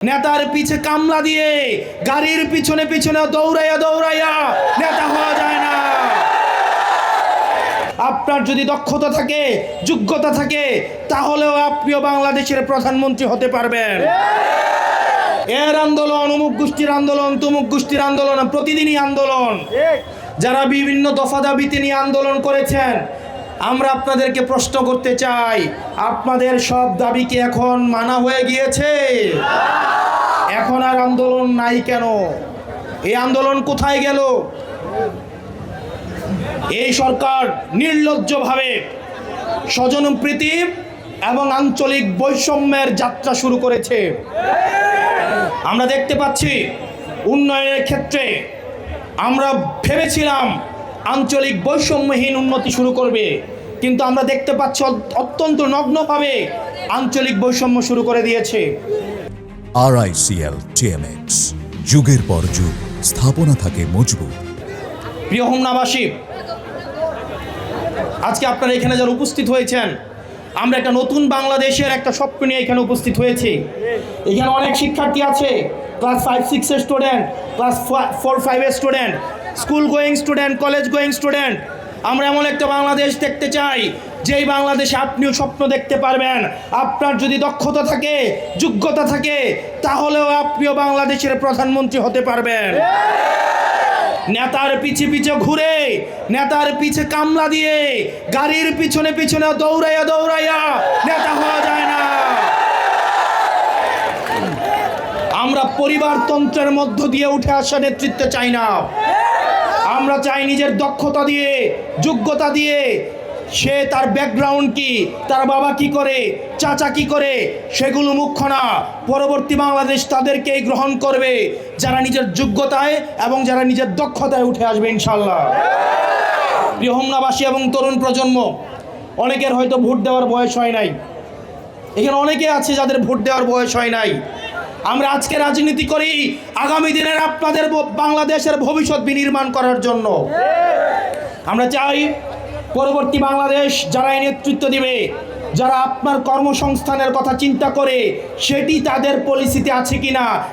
নেতার পিছে কামলা দিয়ে গাড়ির পিছনে পিছনে দৌড়াইয়া দৌড়াইয়া নেতা হওয়া যায় না। আপনার যদি দক্ষতা থাকে, যোগ্যতা থাকে, তাহলেও আপনিও বাংলাদেশের প্রধানমন্ত্রী হতে পারবেন। এর আন্দোলন, অমুক গোষ্ঠীর আন্দোলন, তমুক গোষ্ঠীর আন্দোলন, প্রতিদিনই আন্দোলন। যারা বিভিন্ন দফা দাবিতে নিয়ে আন্দোলন করেছেন, আমরা আপনাদেরকে প্রশ্ন করতে চাই, আপনাদের সব দাবি কি এখন মানা হয়ে গিয়েছে? এখন আর আন্দোলন নাই কেন? এই আন্দোলন কোথায় গেল? এই সরকার নির্লজ্জভাবে স্বজনপ্রীতি এবং আঞ্চলিক বৈষম্যের যাত্রা শুরু করেছে। আমরা দেখতে পাচ্ছি উন্নয়নের ক্ষেত্রে আমরা ভেবেছিলাম আঞ্চলিক বৈষম্যহীন উন্নতি শুরু করবে, কিন্তু আমরা দেখতে পাচ্ছি অত্যন্ত নগ্নভাবে আঞ্চলিক বৈষম্য শুরু করে দিয়েছে। RICL TMX, যুগের পর যুগ স্থাপনা থাকে মজবুত। প্রিয় হোমনাবাসী, আজকে আপনারা এখানে যারা উপস্থিত হয়েছেন, আমরা একটা নতুন বাংলাদেশের একটা স্বপ্ন নিয়ে এখানে উপস্থিত হয়েছি। এখানে অনেক শিক্ষার্থী আছে, class 5-6 student, class 4-5 student, school going student, college going student. আমরা এমন একটা বাংলাদেশ দেখতে চাই যেই বাংলাদেশে আপনিও স্বপ্ন দেখতে পারবেন। আপনার যদি দক্ষতা থাকে, যোগ্যতা থাকে, তাহলেও আপনিও বাংলাদেশের প্রধানমন্ত্রী হতে পারবেন। নেতার পিছে পিছে ঘুরে, নেতার পিছে কামলা দিয়ে গাড়ির পিছনে পিছনে দৌড়াইয়া দৌড়াইয়া নেতা হওয়া যায় না। আমরা পরিবারতন্ত্রের মধ্য দিয়ে উঠে আসা নেতৃত্ব চাই না। আমরা চাই নিজের দক্ষতা দিয়ে, যোগ্যতা দিয়ে, সে তার ব্যাকগ্রাউন্ড কি, তার বাবা কি করে, চাচা কি করে, সেগুলো মুখ্য না। পরবর্তী বাংলাদেশ তাদেরকেই গ্রহণ করবে যারা নিজের যোগ্যতায় এবং যারা নিজের দক্ষতায় উঠে আসবে ইনশাল্লাহ। প্রিয় হোমনাবাসী এবং তরুণ প্রজন্ম, অনেকের হয়তো ভোট দেওয়ার বয়স হয় নাই। এখানে অনেকে আছে যাদের ভোট দেওয়ার বয়স হয় নাই। আমরা আজকে রাজনীতি করি আগামী দিনের আপনাদের বাংলাদেশের ভবিষ্যৎ বিনির্মাণ করার জন্য। আমরা চাই পরবর্তী বাংলাদেশ যারা নেতৃত্ব দিবে, যারা আপনার কর্মসংস্থানের কথা চিন্তা করে, সেটি তাদের পলিসিতে আছে কিনা